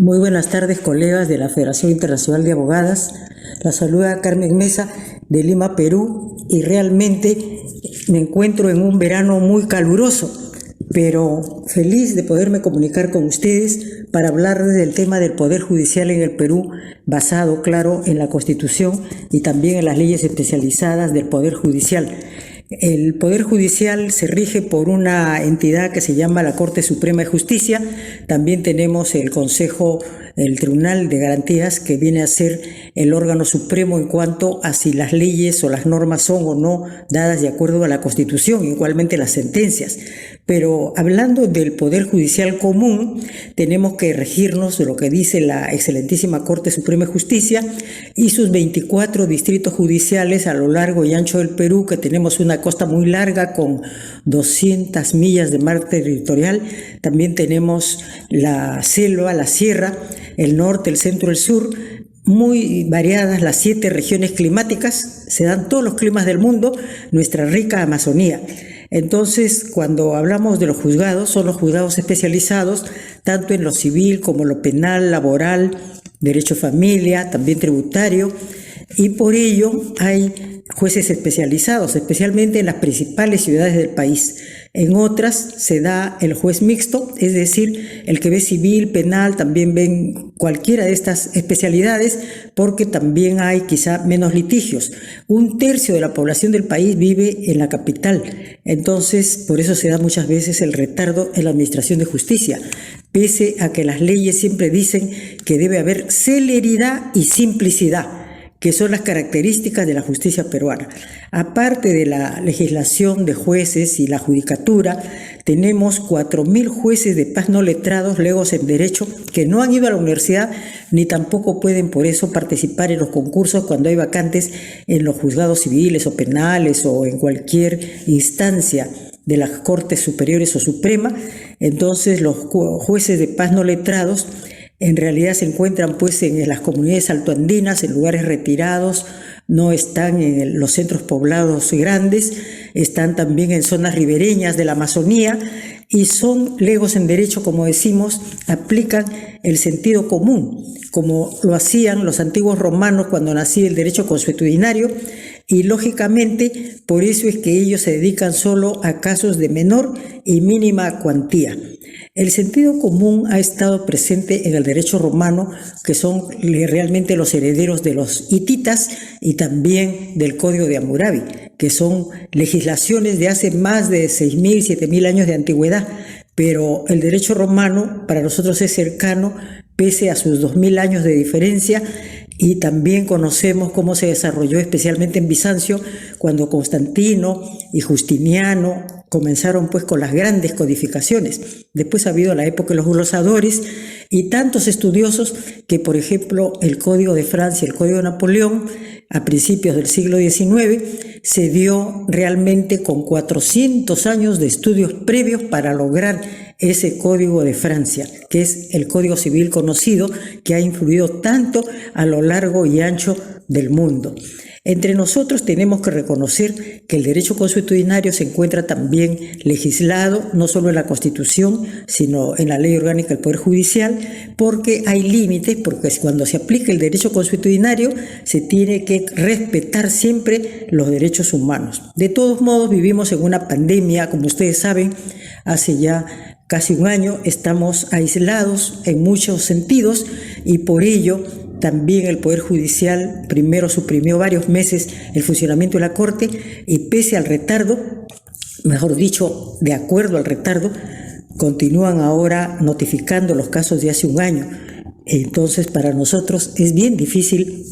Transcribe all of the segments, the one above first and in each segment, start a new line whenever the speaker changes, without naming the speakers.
Muy buenas tardes, colegas de la Federación Internacional de Abogadas. La saluda Carmen Mesa de Lima, Perú, y realmente me encuentro en un verano muy caluroso, pero feliz de poderme comunicar con ustedes para hablar del tema del Poder Judicial en el Perú, basado, claro, en la Constitución y también en las leyes especializadas del Poder Judicial. El Poder Judicial se rige por una entidad que se llama la Corte Suprema de Justicia. También tenemos el Tribunal de Garantías, que viene a ser el órgano supremo en cuanto a si las leyes o las normas son o no dadas de acuerdo a la Constitución, igualmente las sentencias. Pero hablando del Poder Judicial común, tenemos que regirnos de lo que dice la excelentísima Corte Suprema de Justicia y sus 24 distritos judiciales a lo largo y ancho del Perú, que tenemos una costa muy larga con 200 millas de mar territorial. También tenemos la selva, la sierra, el norte, el centro, el sur, muy variadas las 7 regiones climáticas, se dan todos los climas del mundo, nuestra rica Amazonía. Entonces, cuando hablamos de los juzgados, son los juzgados especializados tanto en lo civil como en lo penal, laboral, derecho de familia, también tributario, y por ello hay jueces especializados, especialmente en las principales ciudades del país. En otras se da el juez mixto, es decir, el que ve civil, penal, también ven cualquiera de estas especialidades, porque también hay quizá menos litigios. 1/3 de la población del país vive en la capital, entonces por eso se da muchas veces el retardo en la administración de justicia, pese a que las leyes siempre dicen que debe haber celeridad y simplicidad, que son las características de la justicia peruana. Aparte de la legislación de jueces y la judicatura, tenemos 4.000 jueces de paz no letrados, legos en derecho, que no han ido a la universidad ni tampoco pueden por eso participar en los concursos cuando hay vacantes en los juzgados civiles o penales o en cualquier instancia de las Cortes Superiores o Suprema. Entonces los jueces de paz no letrados en realidad se encuentran pues en las comunidades altoandinas, en lugares retirados, no están en los centros poblados grandes, están también en zonas ribereñas de la Amazonía y son legos en derecho, como decimos, aplican el sentido común, como lo hacían los antiguos romanos cuando nacía el derecho consuetudinario, y lógicamente por eso es que ellos se dedican solo a casos de menor y mínima cuantía. El sentido común ha estado presente en el derecho romano, que son realmente los herederos de los hititas y también del Código de Hammurabi, que son legislaciones de hace más de 6.000, 7.000 años de antigüedad, pero el derecho romano para nosotros es cercano, pese a sus 2.000 años de diferencia, y también conocemos cómo se desarrolló especialmente en Bizancio, cuando Constantino y Justiniano comenzaron pues con las grandes codificaciones. Después ha habido la época de los glosadores y tantos estudiosos que, por ejemplo, el Código de Francia, el Código de Napoleón, a principios del siglo XIX, se dio realmente con 400 años de estudios previos para lograr ese Código de Francia, que es el Código Civil conocido, que ha influido tanto a lo largo y ancho del mundo. Entre nosotros tenemos que reconocer que el derecho consuetudinario se encuentra también legislado, no solo en la Constitución, sino en la Ley Orgánica del Poder Judicial, porque hay límites, porque cuando se aplica el derecho consuetudinario se tiene que respetar siempre los derechos humanos. De todos modos, vivimos en una pandemia, como ustedes saben, hace ya casi un año, estamos aislados en muchos sentidos y por ello también el Poder Judicial primero suprimió varios meses el funcionamiento de la Corte y pese al retardo, mejor dicho, de acuerdo al retardo, continúan ahora notificando los casos de hace un año. Entonces, para nosotros es bien difícil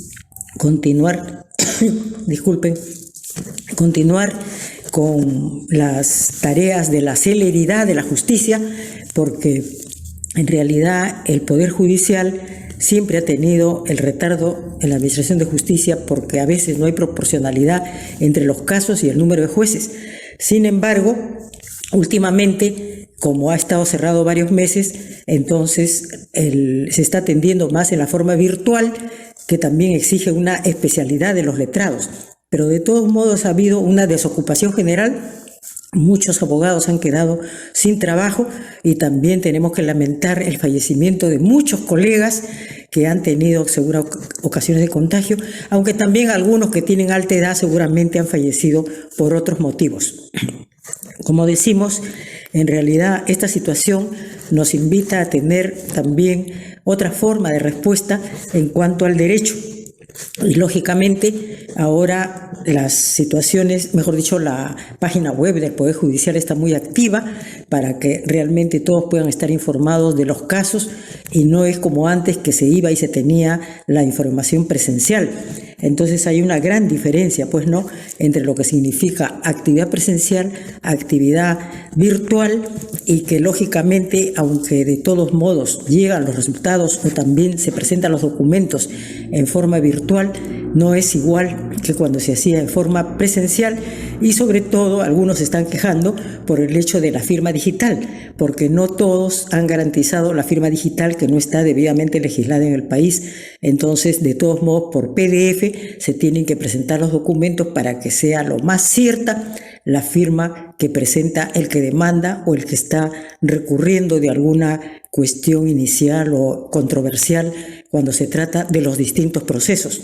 continuar, continuar con las tareas de la celeridad de la justicia, porque en realidad el Poder Judicial siempre ha tenido el retardo en la administración de justicia porque a veces no hay proporcionalidad entre los casos y el número de jueces. Sin embargo, últimamente, como ha estado cerrado varios meses, entonces se está atendiendo más en la forma virtual, que también exige una especialidad de los letrados. Pero de todos modos ha habido una desocupación general Muchos abogados han quedado sin trabajo y también tenemos que lamentar el fallecimiento de muchos colegas que han tenido seguras ocasiones de contagio, aunque también algunos que tienen alta edad seguramente han fallecido por otros motivos. Como decimos, en realidad esta situación nos invita a tener también otra forma de respuesta en cuanto al derecho. Y lógicamente ahora las situaciones, mejor dicho, la página web del Poder Judicial está muy activa para que realmente todos puedan estar informados de los casos y no es como antes que se iba y se tenía la información presencial. Entonces hay una gran diferencia, pues, ¿no?, entre lo que significa actividad presencial, actividad virtual, y que lógicamente, aunque de todos modos llegan los resultados o también se presentan los documentos en forma virtual, no es igual que cuando se hacía en forma presencial, y sobre todo algunos se están quejando por el hecho de la firma digital, porque no todos han garantizado la firma digital, que no está debidamente legislada en el país. Entonces, de todos modos, por PDF se tienen que presentar los documentos para que sea lo más cierta la firma que presenta el que demanda o el que está recurriendo de alguna cuestión inicial o controversial cuando se trata de los distintos procesos.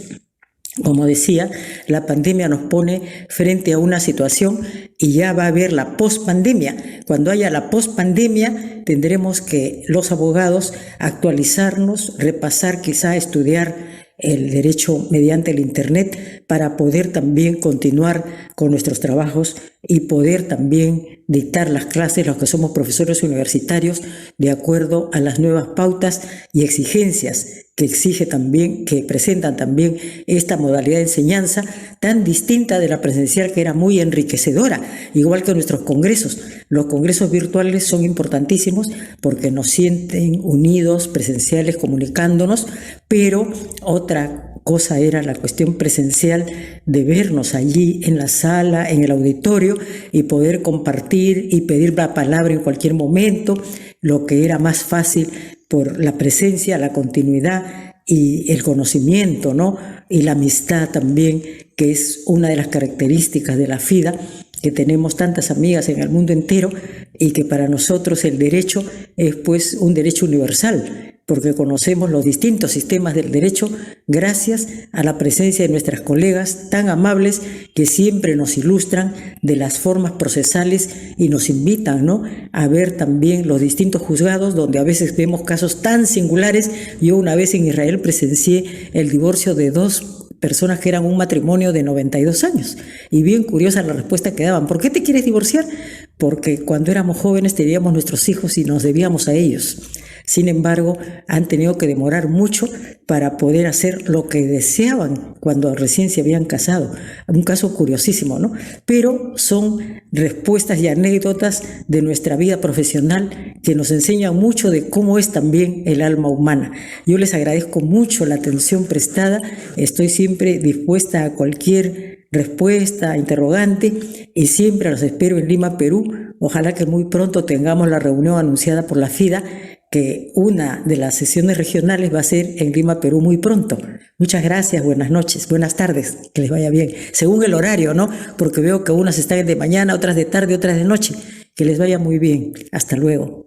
Como decía, la pandemia nos pone frente a una situación y ya va a haber la pospandemia. Cuando haya la pospandemia, tendremos que los abogados actualizarnos, repasar, quizá estudiar el derecho mediante el Internet para poder también continuar con nuestros trabajos y poder también dictar las clases, los que somos profesores universitarios, de acuerdo a las nuevas pautas y exigencias que exige también, que presentan también esta modalidad de enseñanza tan distinta de la presencial, que era muy enriquecedora, igual que nuestros congresos. Los congresos virtuales son importantísimos porque nos sienten unidos, presenciales, comunicándonos, pero otra cosa era la cuestión presencial de vernos allí en la sala, en el auditorio, y poder compartir y pedir la palabra en cualquier momento, lo que era más fácil por la presencia, la continuidad y el conocimiento, ¿no?, y la amistad también, que es una de las características de la FIDA, que tenemos tantas amigas en el mundo entero, y que para nosotros el derecho es pues un derecho universal, porque conocemos los distintos sistemas del derecho gracias a la presencia de nuestras colegas tan amables que siempre nos ilustran de las formas procesales y nos invitan, ¿no?, a ver también los distintos juzgados donde a veces vemos casos tan singulares. Yo una vez en Israel presencié el divorcio de dos personas que eran un matrimonio de 92 años. Y bien curiosa la respuesta que daban. ¿Por qué te quieres divorciar? Porque cuando éramos jóvenes teníamos nuestros hijos y nos debíamos a ellos. Sin embargo, han tenido que demorar mucho para poder hacer lo que deseaban cuando recién se habían casado. Un caso curiosísimo, ¿no? Pero son respuestas y anécdotas de nuestra vida profesional que nos enseñan mucho de cómo es también el alma humana. Yo les agradezco mucho la atención prestada. Estoy siempre dispuesta a cualquier respuesta, interrogante, y siempre los espero en Lima, Perú. Ojalá que muy pronto tengamos la reunión anunciada por la FIDA, que una de las sesiones regionales va a ser en Lima, Perú, muy pronto. Muchas gracias, buenas noches, buenas tardes, que les vaya bien. Según el horario, ¿no? Porque veo que unas están de mañana, otras de tarde, otras de noche. Que les vaya muy bien. Hasta luego.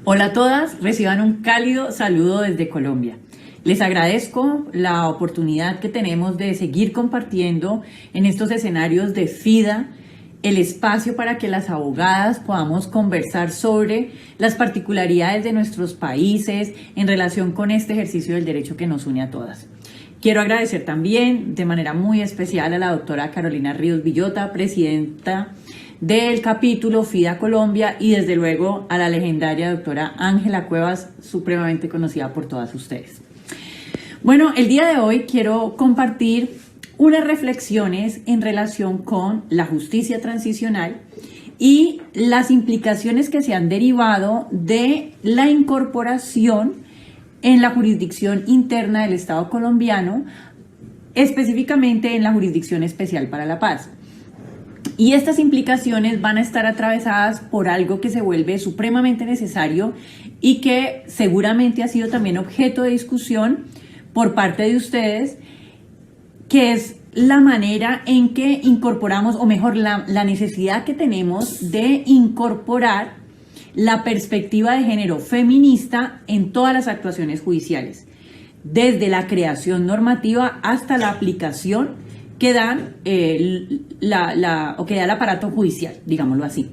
Hola a todas, reciban un cálido saludo desde Colombia. Les agradezco la oportunidad que tenemos de seguir compartiendo en estos escenarios de FIDA el espacio para que las abogadas podamos conversar sobre las particularidades de nuestros países en relación con este ejercicio del derecho que nos une a todas. Quiero agradecer también de manera muy especial a la doctora Carolina Ríos Villota, presidenta del capítulo FIDA Colombia, y desde luego a la legendaria doctora Ángela Cuevas, supremamente conocida por todas ustedes. Bueno, el día de hoy quiero compartir unas reflexiones en relación con la justicia transicional y las implicaciones que se han derivado de la incorporación en la jurisdicción interna del Estado colombiano específicamente en la Jurisdicción Especial para la Paz. Y estas implicaciones van a estar atravesadas por algo que se vuelve supremamente necesario y que seguramente ha sido también objeto de discusión por parte de ustedes, que es la manera en que incorporamos, o mejor, la necesidad que tenemos de incorporar la perspectiva de género feminista en todas las actuaciones judiciales, desde la creación normativa hasta la aplicación que dan o que da el aparato judicial, digámoslo así.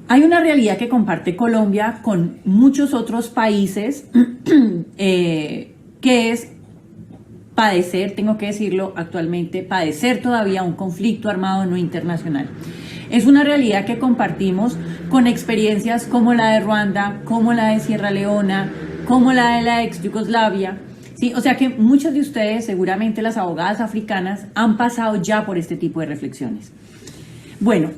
Hay una realidad que comparte Colombia con muchos otros países, que es padecer, tengo que decirlo actualmente, padecer todavía un conflicto armado no internacional. Es una realidad que compartimos con experiencias como la de Ruanda, como la de Sierra Leona, como la de la ex Yugoslavia. Sí, o sea que muchos de ustedes, seguramente las abogadas africanas, han pasado ya por este tipo de reflexiones. Bueno,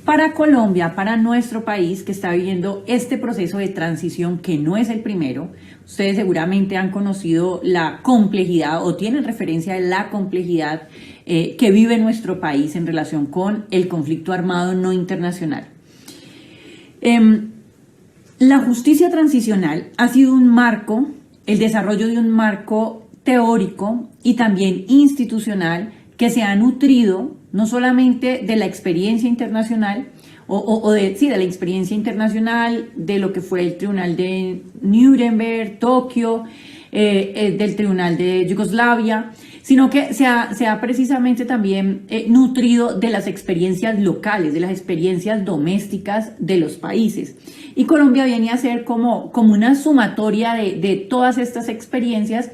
para Colombia, para nuestro país que está viviendo este proceso de transición, que no es el primero, ustedes seguramente han conocido la complejidad o tienen referencia de la complejidad que vive nuestro país en relación con el conflicto armado no internacional. La justicia transicional ha sido un marco, el desarrollo de un marco teórico y también institucional que se ha nutrido no solamente de la experiencia internacional de la experiencia internacional, de lo que fue el Tribunal de Nuremberg, Tokio, del Tribunal de Yugoslavia, sino que se ha precisamente también nutrido de las experiencias locales, de las experiencias domésticas de los países. Y Colombia viene a ser como una sumatoria de todas estas experiencias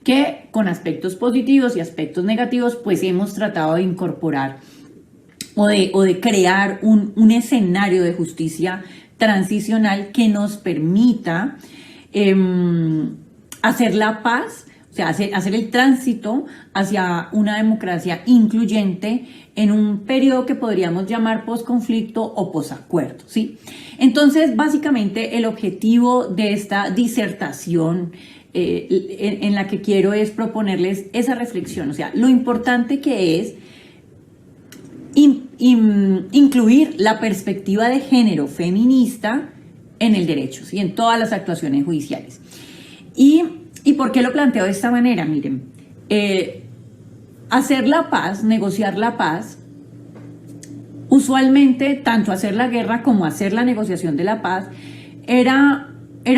que, con aspectos positivos y aspectos negativos, pues hemos tratado de incorporar o de crear un escenario de justicia transicional que nos permita hacer la paz, o sea, hacer el tránsito hacia una democracia incluyente en un periodo que podríamos llamar posconflicto o posacuerdo, ¿sí? Entonces, básicamente, el objetivo de esta disertación en la que quiero es proponerles esa reflexión, o sea, lo importante que es incluir la perspectiva de género feminista en el derecho, ¿sí? En todas las actuaciones judiciales. ¿Y por qué lo planteo de esta manera? Miren, hacer la paz, negociar la paz, usualmente tanto hacer la guerra como hacer la negociación de la paz era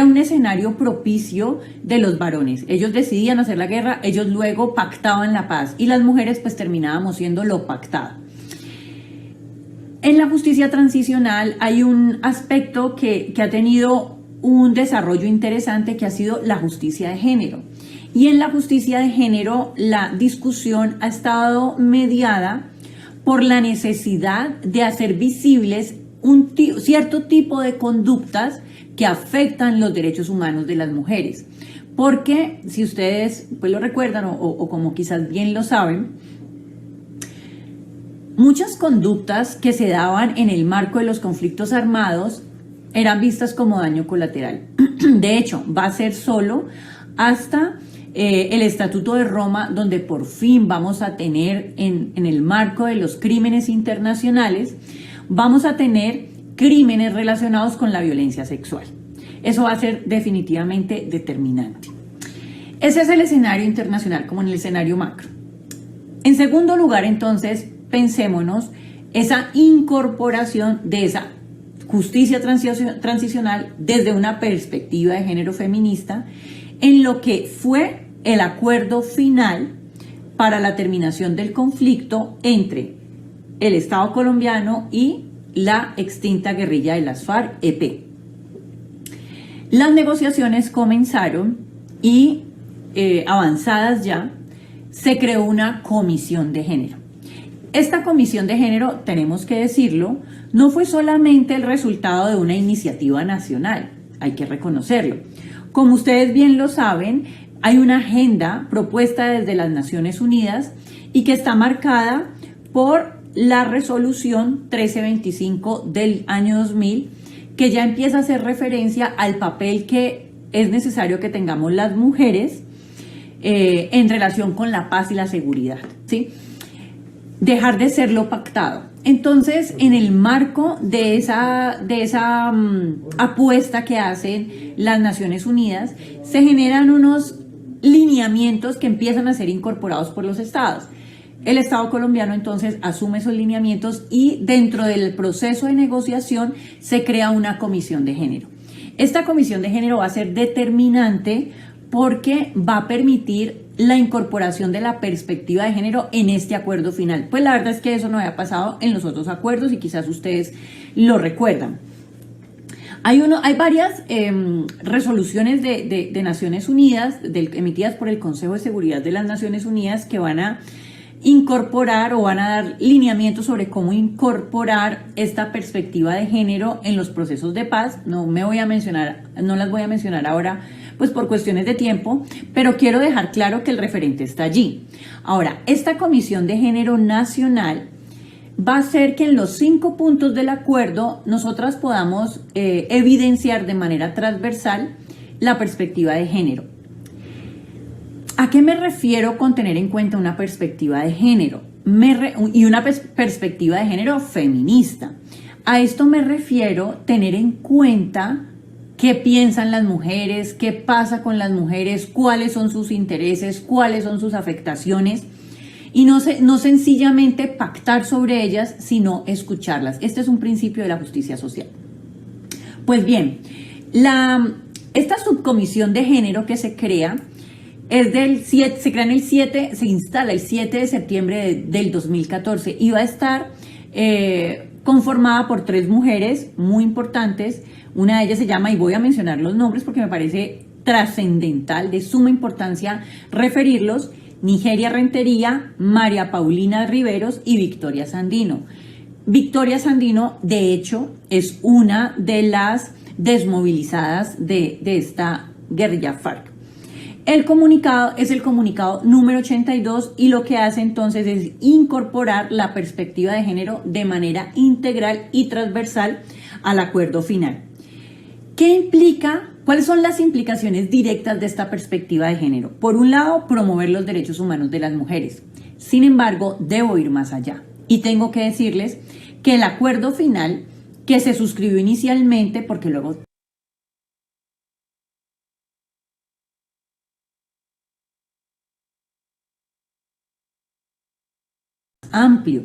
un escenario propicio de los varones. Ellos decidían hacer la guerra, ellos luego pactaban la paz y las mujeres pues terminábamos siendo lo pactado. En la justicia transicional hay un aspecto que ha tenido un desarrollo interesante, que ha sido la justicia de género. Y en la justicia de género la discusión ha estado mediada por la necesidad de hacer visibles cierto tipo de conductas que afectan los derechos humanos de las mujeres. Porque, si ustedes pues lo recuerdan o como quizás bien lo saben, muchas conductas que se daban en el marco de los conflictos armados eran vistas como daño colateral. De hecho, va a ser solo hasta el Estatuto de Roma, donde por fin vamos a tener, en el marco de los crímenes internacionales, vamos a tener crímenes relacionados con la violencia sexual. Eso va a ser definitivamente determinante. Ese es el escenario internacional, como en el escenario macro. En segundo lugar, entonces, pensémonos esa incorporación de esa justicia transicional desde una perspectiva de género feminista en lo que fue el acuerdo final para la terminación del conflicto entre el Estado colombiano y la extinta guerrilla de las FARC-EP. Las negociaciones comenzaron y avanzadas ya, se creó una comisión de género. Esta comisión de género, tenemos que decirlo, no fue solamente el resultado de una iniciativa nacional, hay que reconocerlo. Como ustedes bien lo saben, hay una agenda propuesta desde las Naciones Unidas y que está marcada por la resolución 1325 del año 2000, que ya empieza a hacer referencia al papel que es necesario que tengamos las mujeres en relación con la paz y la seguridad, ¿sí? Dejar de ser lo pactado. Entonces, en el marco de esa apuesta que hacen las Naciones Unidas, se generan unos lineamientos que empiezan a ser incorporados por los estados. El Estado colombiano entonces asume esos lineamientos y dentro del proceso de negociación se crea una comisión de género. Esta comisión de género va a ser determinante porque va a permitir la incorporación de la perspectiva de género en este acuerdo final. Pues la verdad es que eso no había pasado en los otros acuerdos y quizás ustedes lo recuerdan. Hay varias resoluciones de Naciones Unidas emitidas por el Consejo de Seguridad de las Naciones Unidas que van a incorporar o van a dar lineamientos sobre cómo incorporar esta perspectiva de género en los procesos de paz. No las voy a mencionar ahora, pues por cuestiones de tiempo, pero quiero dejar claro que el referente está allí. Ahora, esta Comisión de Género Nacional va a hacer que en los 5 puntos del acuerdo nosotras podamos evidenciar de manera transversal la perspectiva de género. ¿A qué me refiero con tener en cuenta una perspectiva de género? Y una perspectiva de género feminista. A esto me refiero tener en cuenta qué piensan las mujeres, qué pasa con las mujeres, cuáles son sus intereses, cuáles son sus afectaciones, y no sencillamente pactar sobre ellas, sino escucharlas. Este es un principio de la justicia social. Pues bien, esta subcomisión de género que se crea se instala el 7 de septiembre del 2014 y va a estar conformada por 3 mujeres muy importantes. Una de ellas se llama, y voy a mencionar los nombres porque me parece trascendental, de suma importancia referirlos: Nigeria Rentería, María Paulina Riveros y Victoria Sandino. Victoria Sandino, de hecho, es una de las desmovilizadas de esta guerrilla FARC. El comunicado es el comunicado número 82 y lo que hace entonces es incorporar la perspectiva de género de manera integral y transversal al acuerdo final. ¿Qué implica? ¿Cuáles son las implicaciones directas de esta perspectiva de género? Por un lado, promover los derechos humanos de las mujeres. Sin embargo, debo ir más allá y tengo que decirles que el acuerdo final que se suscribió inicialmente, porque luego amplio,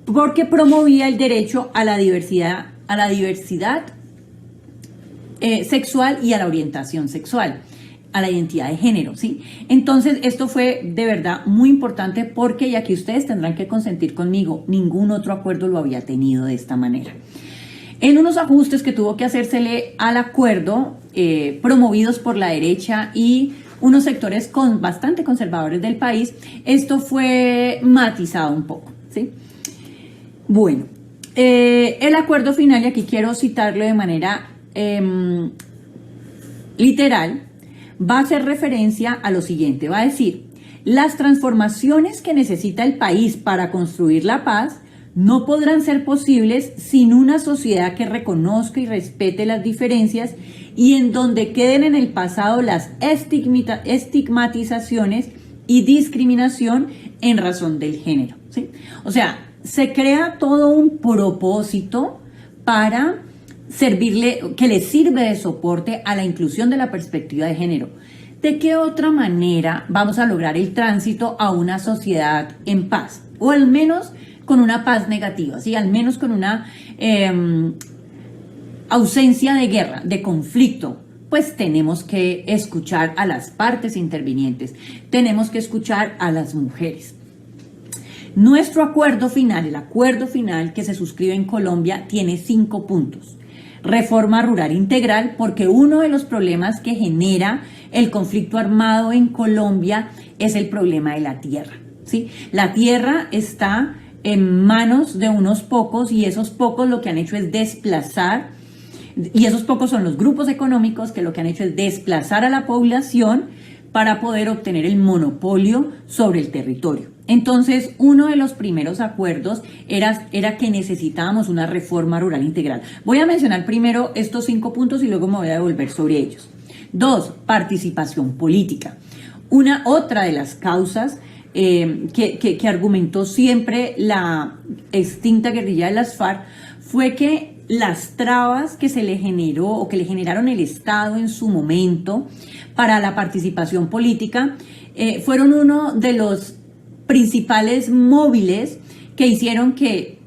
porque promovía el derecho a la diversidad sexual y a la orientación sexual, a la identidad de género, ¿sí? Entonces, esto fue de verdad muy importante porque, y aquí ustedes tendrán que consentir conmigo, ningún otro acuerdo lo había tenido de esta manera. En unos ajustes que tuvo que hacérsele al acuerdo, promovidos por la derecha y unos sectores bastante conservadores del país, esto fue matizado un poco, ¿sí? Bueno, el acuerdo final, y aquí quiero citarlo de manera literal, va a hacer referencia a lo siguiente, va a decir: las transformaciones que necesita el país para construir la paz no podrán ser posibles sin una sociedad que reconozca y respete las diferencias y en donde queden en el pasado las estigmatizaciones y discriminación en razón del género, ¿sí? O sea, se crea todo un propósito para que le sirve de soporte a la inclusión de la perspectiva de género. ¿De qué otra manera vamos a lograr el tránsito a una sociedad en paz? O al menos con una paz negativa, ¿sí? Al menos con una ausencia de guerra, de conflicto. Pues tenemos que escuchar a las partes intervinientes, tenemos que escuchar a las mujeres. Nuestro acuerdo final, el acuerdo final que se suscribe en Colombia, tiene 5 puntos. Reforma rural integral, porque uno de los problemas que genera el conflicto armado en Colombia es el problema de la tierra, ¿sí? La tierra está en manos de unos pocos y esos pocos lo que han hecho es desplazar, y esos pocos son los grupos económicos que lo que han hecho es desplazar a la población para poder obtener el monopolio sobre el territorio. Entonces, uno de los primeros acuerdos era que necesitábamos una reforma rural integral. Voy a mencionar primero estos 5 puntos y luego me voy a devolver sobre ellos. 2, participación política. Otra de las causas que argumentó siempre la extinta guerrilla de las FARC fue que las trabas que se le generó o que le generaron el Estado en su momento para la participación política fueron uno de los principales móviles que hicieron que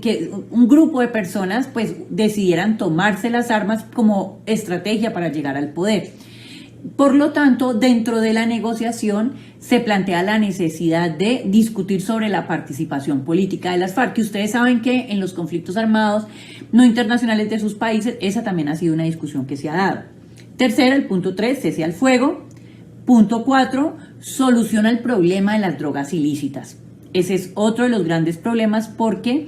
que un grupo de personas pues decidieran tomarse las armas como estrategia para llegar al poder. Por lo tanto, dentro de la negociación se plantea la necesidad de discutir sobre la participación política de las FARC, que ustedes saben que en los conflictos armados no internacionales de sus países, esa también ha sido una discusión que se ha dado. Tercero, el punto 3, cese al fuego. Punto 4, soluciona el problema de las drogas ilícitas. Ese es otro de los grandes problemas porque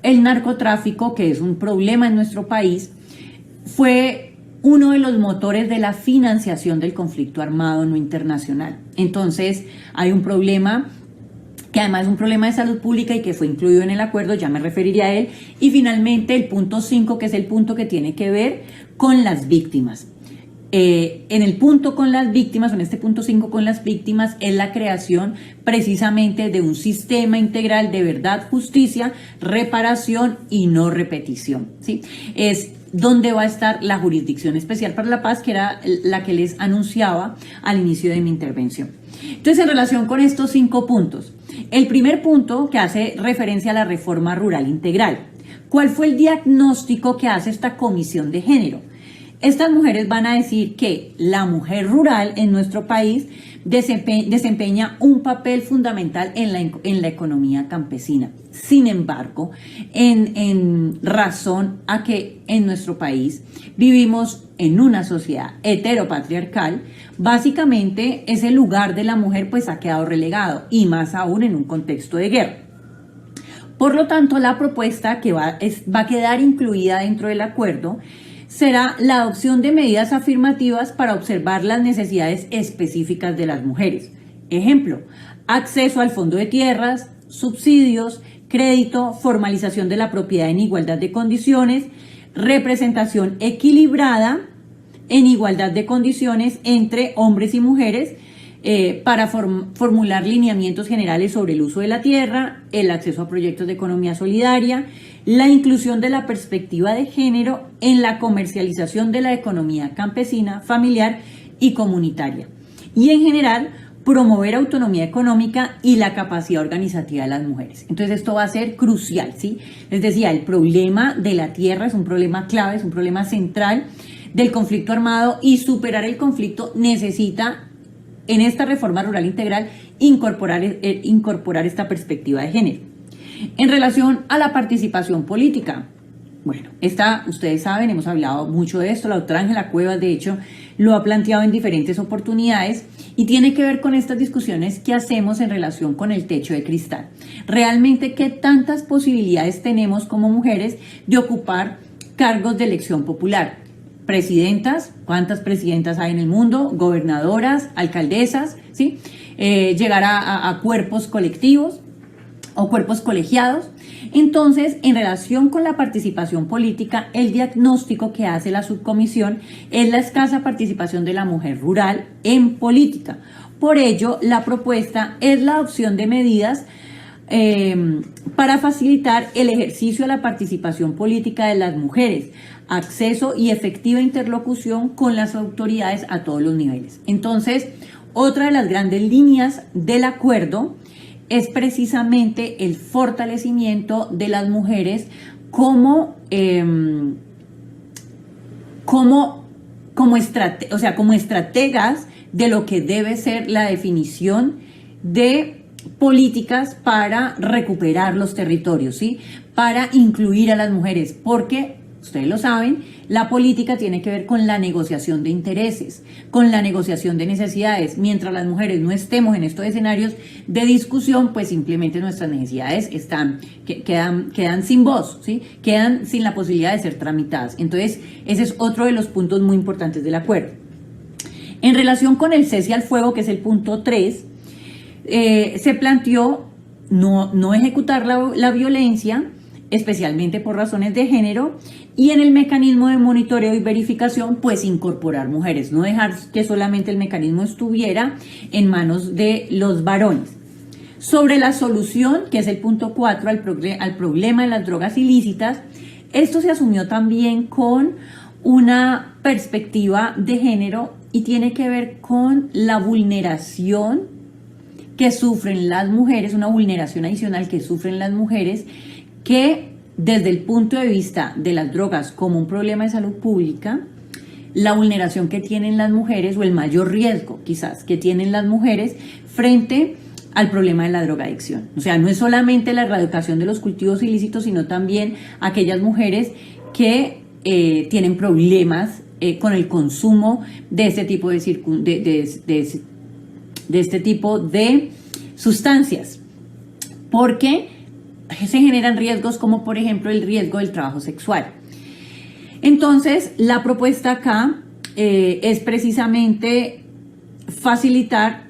el narcotráfico, que es un problema en nuestro país, fue uno de los motores de la financiación del conflicto armado no internacional. Entonces, hay un problema que además es un problema de salud pública y que fue incluido en el acuerdo, ya me referiré a él. Y finalmente, el punto 5, que es el punto que tiene que ver con las víctimas. En el punto con las víctimas, en este punto 5 con las víctimas, es la creación precisamente de un sistema integral de verdad, justicia, reparación y no repetición, ¿sí? Es donde va a estar la Jurisdicción Especial para la Paz, que era la que les anunciaba al inicio de mi intervención. Entonces, en relación con estos 5 puntos, el primer punto que hace referencia a la reforma rural integral. ¿Cuál fue el diagnóstico que hace esta comisión de género? Estas mujeres van a decir que la mujer rural en nuestro país desempeña un papel fundamental en la economía campesina. Sin embargo, en razón a que en nuestro país vivimos en una sociedad heteropatriarcal, básicamente ese lugar de la mujer pues ha quedado relegado y más aún en un contexto de guerra. Por lo tanto, la propuesta que va a quedar incluida dentro del acuerdo será la adopción de medidas afirmativas para observar las necesidades específicas de las mujeres. Ejemplo, acceso al fondo de tierras, subsidios, crédito, formalización de la propiedad en igualdad de condiciones, representación equilibrada en igualdad de condiciones entre hombres y mujeres, para formular lineamientos generales sobre el uso de la tierra, el acceso a proyectos de economía solidaria, la inclusión de la perspectiva de género en la comercialización de la economía campesina, familiar y comunitaria. Y en general, promover autonomía económica y la capacidad organizativa de las mujeres. Entonces esto va a ser crucial, ¿sí? Les decía, el problema de la tierra es un problema clave, es un problema central del conflicto armado y superar el conflicto necesita en esta reforma rural integral incorporar esta perspectiva de género. En relación a la participación política, bueno, ustedes saben, hemos hablado mucho de esto, la doctora Ángela Cuevas de hecho lo ha planteado en diferentes oportunidades y tiene que ver con estas discusiones que hacemos en relación con el techo de cristal. Realmente, ¿qué tantas posibilidades tenemos como mujeres de ocupar cargos de elección popular? Presidentas, ¿cuántas presidentas hay en el mundo? Gobernadoras, alcaldesas, ¿sí? Llegar a cuerpos colectivos o cuerpos colegiados. Entonces, en relación con la participación política, el diagnóstico que hace la subcomisión es la escasa participación de la mujer rural en política. Por ello, la propuesta es la adopción de medidas para facilitar el ejercicio de la participación política de las mujeres, acceso y efectiva interlocución con las autoridades a todos los niveles. Entonces, otra de las grandes líneas del acuerdo es precisamente el fortalecimiento de las mujeres como estrategas de lo que debe ser la definición de políticas para recuperar los territorios, ¿sí? Para incluir a las mujeres, porque ustedes lo saben, la política tiene que ver con la negociación de intereses, con la negociación de necesidades. Mientras las mujeres no estemos en estos escenarios de discusión, pues simplemente nuestras necesidades quedan sin voz, ¿sí? Quedan sin la posibilidad de ser tramitadas. Entonces, ese es otro de los puntos muy importantes del acuerdo. En relación con el cese al fuego, que es el punto 3, se planteó no ejecutar la violencia especialmente por razones de género, y en el mecanismo de monitoreo y verificación, pues incorporar mujeres, no dejar que solamente el mecanismo estuviera en manos de los varones. Sobre la solución, que es el punto 4, al problema de las drogas ilícitas, esto se asumió también con una perspectiva de género y tiene que ver con la vulneración que sufren las mujeres, una vulneración adicional que sufren las mujeres, que desde el punto de vista de las drogas como un problema de salud pública, la vulneración que tienen las mujeres o el mayor riesgo quizás que tienen las mujeres frente al problema de la drogadicción. O sea, no es solamente la erradicación de los cultivos ilícitos, sino también aquellas mujeres que tienen problemas con el consumo de este tipo de este tipo de sustancias, porque se generan riesgos como por ejemplo el riesgo del trabajo sexual. Entonces, la propuesta acá es precisamente facilitar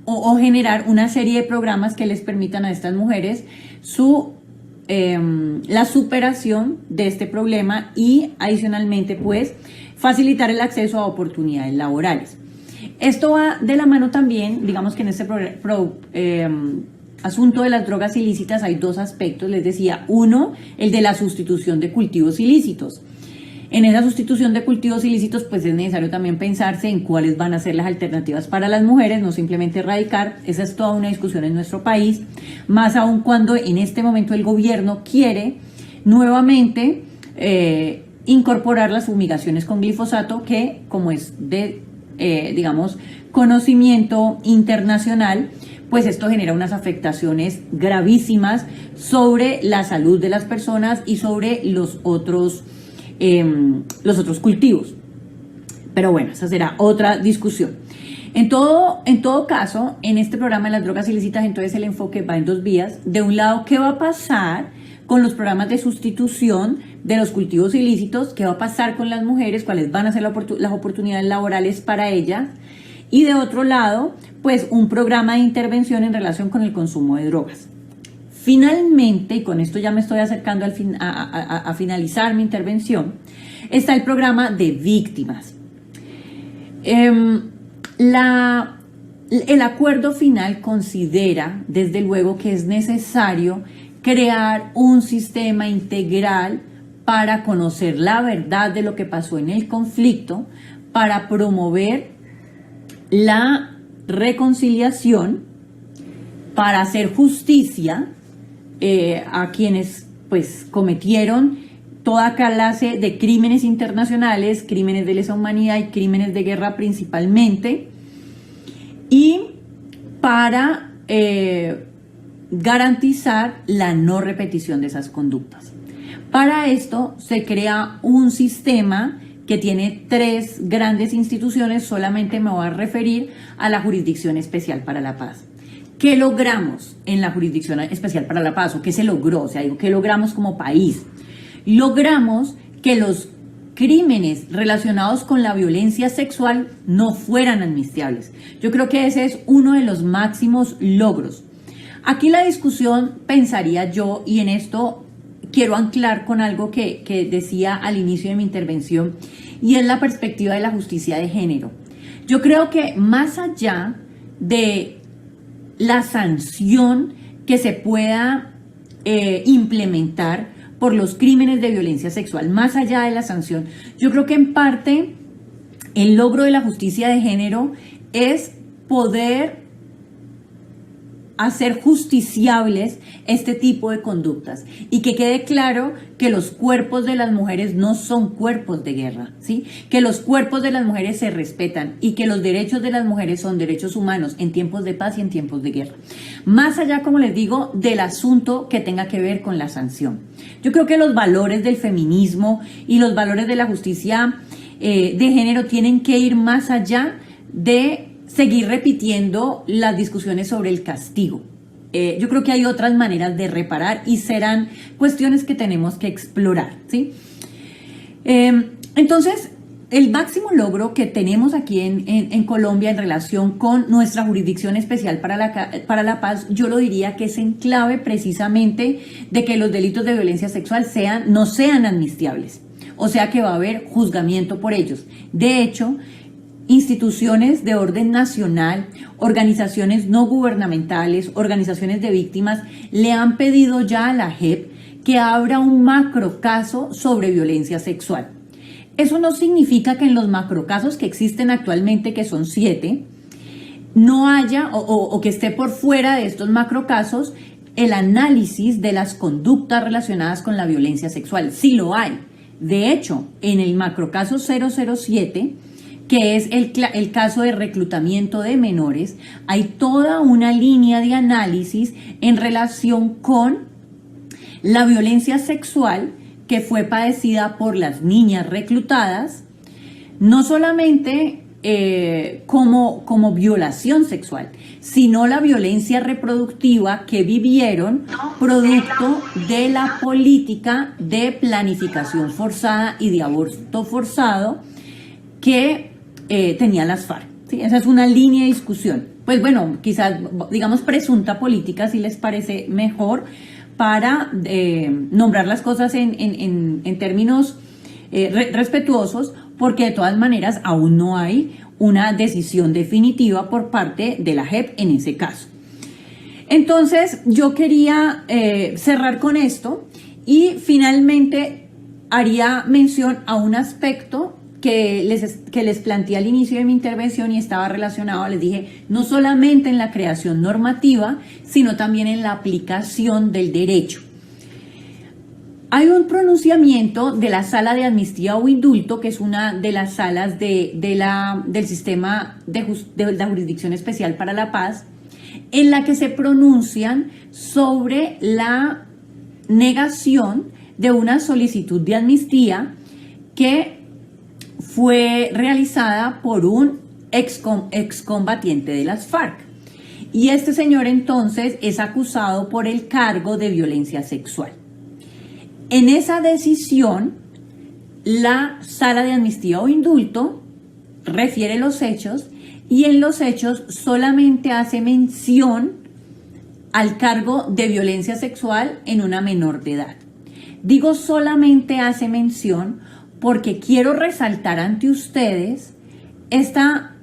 o generar una serie de programas que les permitan a estas mujeres la superación de este problema y adicionalmente pues facilitar el acceso a oportunidades laborales. Esto va de la mano también, digamos que en este asunto de las drogas ilícitas hay dos aspectos, les decía. Uno, el de la sustitución de cultivos ilícitos. En esa sustitución de cultivos ilícitos, pues es necesario también pensarse en cuáles van a ser las alternativas para las mujeres, no simplemente erradicar. Esa es toda una discusión en nuestro país, más aún cuando en este momento el gobierno quiere nuevamente incorporar las fumigaciones con glifosato, que como es de, digamos, conocimiento internacional, pues esto genera unas afectaciones gravísimas sobre la salud de las personas y sobre los otros cultivos. Pero bueno, esa será otra discusión. En todo caso, en este programa de las drogas ilícitas, entonces el enfoque va en dos vías. De un lado, ¿qué va a pasar con los programas de sustitución de los cultivos ilícitos? ¿Qué va a pasar con las mujeres? ¿Cuáles van a ser las oportunidades laborales para ellas? Y de otro lado, pues un programa de intervención en relación con el consumo de drogas. Finalmente, y con esto ya me estoy acercando a finalizar mi intervención, está el programa de víctimas. El acuerdo final considera, desde luego, que es necesario crear un sistema integral para conocer la verdad de lo que pasó en el conflicto, para promover la reconciliación, para hacer justicia a quienes pues cometieron toda clase de crímenes internacionales, crímenes de lesa humanidad y crímenes de guerra principalmente, y para garantizar la no repetición de esas conductas. Para esto se crea un sistema que tiene tres grandes instituciones. Solamente me voy a referir a la Jurisdicción Especial para la Paz. ¿Qué logramos en la Jurisdicción Especial para la Paz? ¿O qué se logró? O sea, digo, ¿qué logramos como país? Logramos que los crímenes relacionados con la violencia sexual no fueran amnistiables. Yo creo que ese es uno de los máximos logros. Aquí la discusión, pensaría yo, y en esto quiero anclar con algo que decía al inicio de mi intervención, y es la perspectiva de la justicia de género. Yo creo que más allá de la sanción que se pueda implementar por los crímenes de violencia sexual, más allá de la sanción, yo creo que en parte el logro de la justicia de género es poder hacer justiciables este tipo de conductas y que quede claro que los cuerpos de las mujeres no son cuerpos de guerra, ¿sí? Que los cuerpos de las mujeres se respetan y que los derechos de las mujeres son derechos humanos en tiempos de paz y en tiempos de guerra. Más allá, como les digo, del asunto que tenga que ver con la sanción. Yo creo que los valores del feminismo y los valores de la justicia de género tienen que ir más allá de seguir repitiendo las discusiones sobre el castigo. Yo creo que hay otras maneras de reparar y serán cuestiones que tenemos que explorar, ¿sí? Entonces, el máximo logro que tenemos aquí en Colombia en relación con nuestra Jurisdicción Especial para la Paz, yo lo diría que es en clave precisamente de que los delitos de violencia sexual no sean amnistiables. O sea que va a haber juzgamiento por ellos. De hecho, instituciones de orden nacional, organizaciones no gubernamentales, organizaciones de víctimas, le han pedido ya a la JEP que abra un macrocaso sobre violencia sexual. Eso no significa que en los macrocasos que existen actualmente, que son 7, no haya o que esté por fuera de estos macrocasos el análisis de las conductas relacionadas con la violencia sexual. Sí lo hay. De hecho, en el macrocaso 007, que es el caso de reclutamiento de menores, hay toda una línea de análisis en relación con la violencia sexual que fue padecida por las niñas reclutadas, no solamente como violación sexual, sino la violencia reproductiva que vivieron producto de la política de planificación forzada y de aborto forzado que tenían las FARC. ¿Sí? Esa es una línea de discusión. Pues bueno, quizás, digamos, presunta política, si les parece mejor, para nombrar las cosas en términos respetuosos, porque de todas maneras aún no hay una decisión definitiva por parte de la JEP en ese caso. Entonces yo quería cerrar con esto y finalmente haría mención a un aspecto que les planteé al inicio de mi intervención y estaba relacionado, les dije, no solamente en la creación normativa, sino también en la aplicación del derecho. Hay un pronunciamiento de la Sala de Amnistía o Indulto, que es una de las salas del sistema de la Jurisdicción Especial para la Paz, en la que se pronuncian sobre la negación de una solicitud de amnistía que fue realizada por un excombatiente de las FARC. Y este señor entonces es acusado por el cargo de violencia sexual. En esa decisión, la Sala de Amnistía o Indulto refiere los hechos y en los hechos solamente hace mención al cargo de violencia sexual en una menor de edad. Digo solamente hace mención porque quiero resaltar ante ustedes esta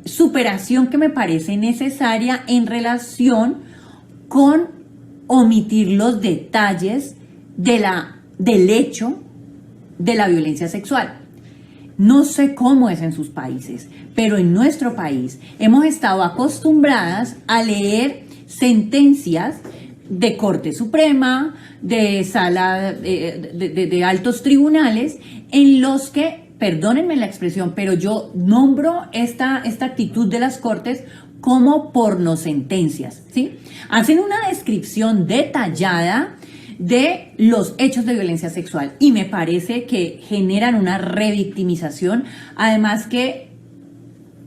superación que me parece necesaria en relación con omitir los detalles del hecho de la violencia sexual. No sé cómo es en sus países, pero en nuestro país hemos estado acostumbradas a leer sentencias de Corte Suprema, de sala de altos tribunales, en los que, perdónenme la expresión, pero yo nombro esta actitud de las Cortes como pornosentencias, ¿sí? Hacen una descripción detallada de los hechos de violencia sexual y me parece que generan una revictimización, además que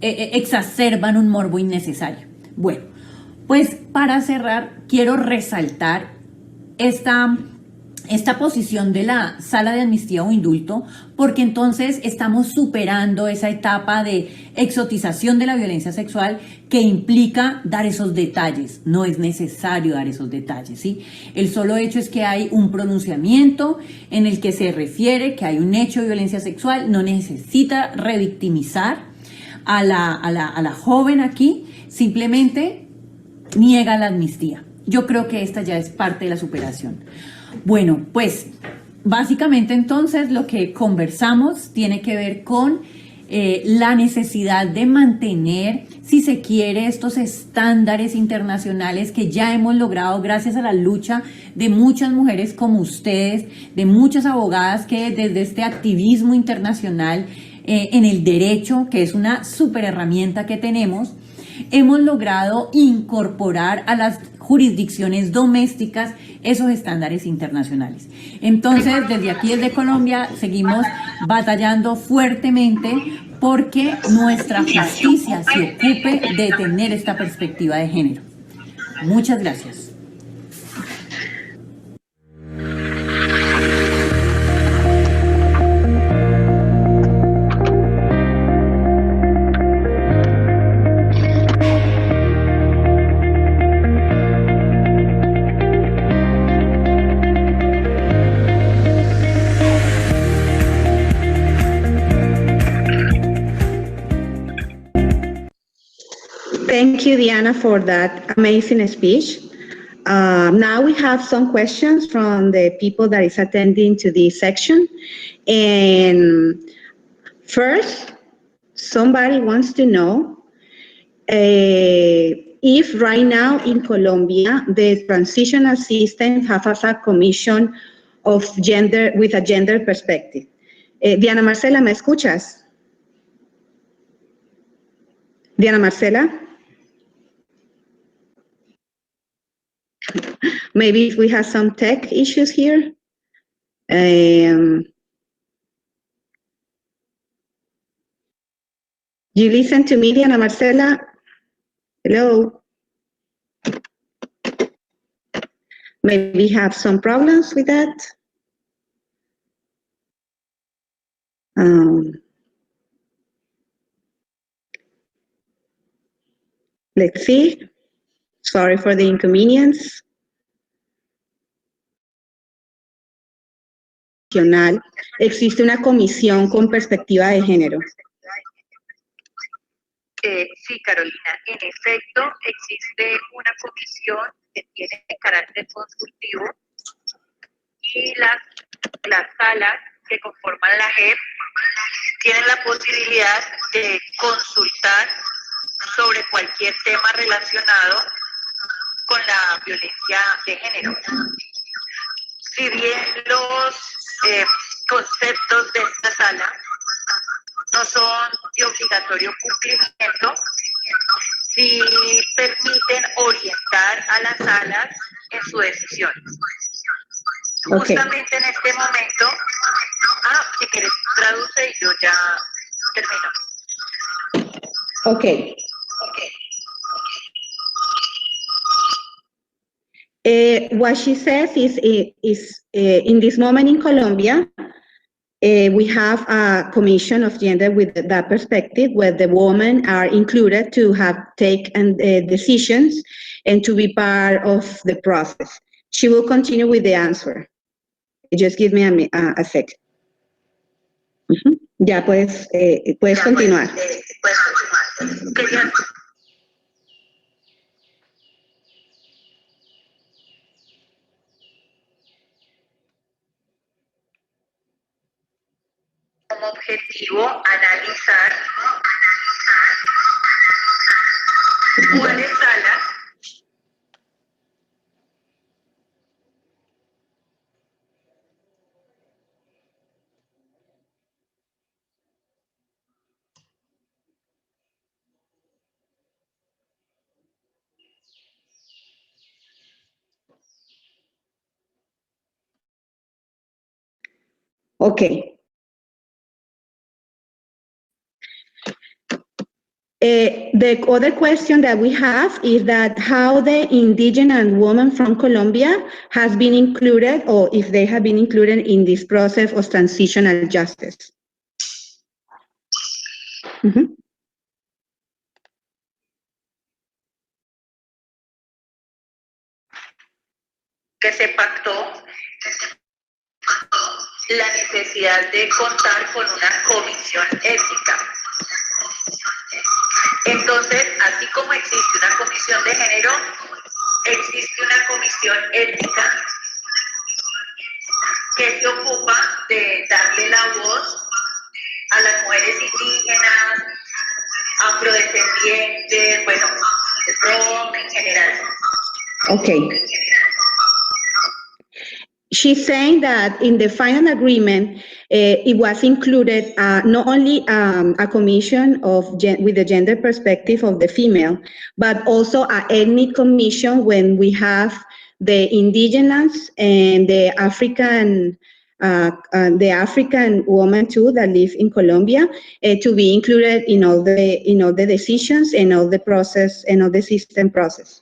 exacerban un morbo innecesario. Bueno, pues para cerrar quiero resaltar esta posición de la Sala de Amnistía o Indulto, porque entonces estamos superando esa etapa de exotización de la violencia sexual que implica dar esos detalles. No es necesario dar esos detalles, ¿sí? El solo hecho es que hay un pronunciamiento en el que se refiere que hay un hecho de violencia sexual, no necesita revictimizar a la joven aquí, simplemente niega la amnistía. Yo creo que esta ya es parte de la superación. Bueno, pues básicamente entonces lo que conversamos tiene que ver con la necesidad de mantener, si se quiere, estos estándares internacionales que ya hemos logrado gracias a la lucha de muchas mujeres como ustedes, de muchas abogadas que desde este activismo internacional en el derecho, que es una súper herramienta que tenemos, hemos logrado incorporar a las jurisdicciones domésticas esos estándares internacionales. Entonces, desde aquí, desde Colombia, seguimos batallando fuertemente porque nuestra justicia se ocupe de tener esta perspectiva de género. Muchas gracias.
Thank you, Diana, for that amazing speech. Now we have some questions from the people that is attending to this section. And first, somebody wants to know if right now in Colombia, the transitional system has a commission of gender with a gender perspective. Diana Marcela, ¿me escuchas? Diana Marcela? Maybe if we have some tech issues here. You listen to me, Diana Marcela? Hello? Maybe have some problems with that. Let's see. Sorry for the inconvenience. Existe una comisión con perspectiva de género.
Sí, Carolina, en efecto existe una comisión que tiene carácter consultivo y las salas que conforman la JEP tienen la posibilidad de consultar sobre cualquier tema relacionado con la violencia de género. Si bien los conceptos de esta sala no son de obligatorio cumplimiento, sí permiten orientar a las salas en su decisión.
Okay.
Justamente en este momento, si quieres traduce y yo ya termino.
Okay. What she says is in this moment in Colombia, we have a commission of gender with that perspective where the women are included to have take decisions and to be part of the process. She will continue with the answer. Just give me a second. Ya puedes continuar.
Como objetivo analizar cuáles salas
Okay. The other question that we have is that how the indigenous women from Colombia has been included, or if they have been included in this process of transitional justice.
que se pactó la necesidad de contar con una comisión ética. Entonces, así como existe una comisión de género, existe una comisión ética que se ocupa de darle la voz a las mujeres indígenas, afrodescendientes, bueno, rom en general.
Okay. She's saying that in the final agreement, it was included not only a commission with the gender perspective of the female, but also an ethnic commission when we have the indigenous and the African women too that live in Colombia to be included in all the decisions and all the process and all the system process.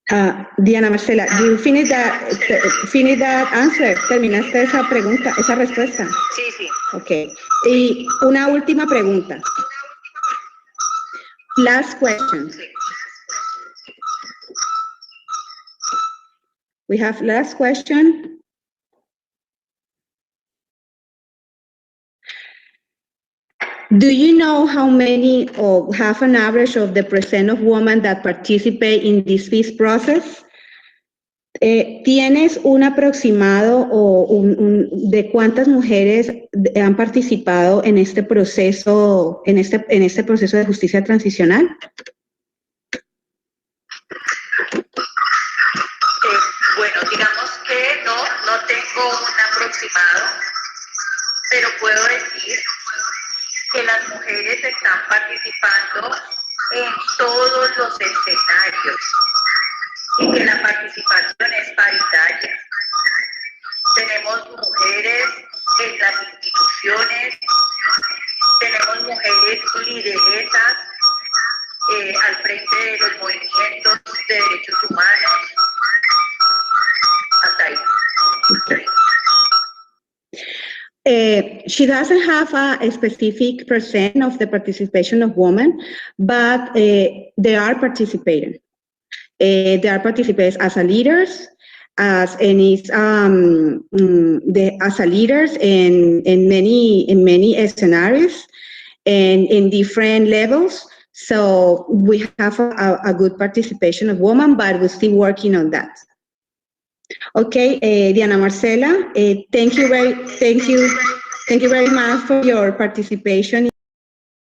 Diana Marcela, you finish that answer? ¿Terminaste esa pregunta, esa respuesta?
Sí, sí.
Okay. Y una última pregunta. Last question. We have last question. Do you know how many or have an average of the percent of women that participate in this peace process? ¿Tienes un aproximado o de cuántas mujeres han participado en este proceso, en este proceso de justicia transicional?
Bueno, digamos que no tengo un aproximado, pero puedo decir que las mujeres están participando en todos los escenarios y que la participación es paritaria. Tenemos mujeres en las instituciones, tenemos mujeres lideresas al frente de los movimientos de derechos humanos. Hasta ahí.
She doesn't have a specific percent of the participation of women, but they are participating. They are participating as a leaders, as leaders in many scenarios and in different levels. So we have a good participation of women, but we're still working on that. Okay, Diana Marcela, thank you very much for your participation.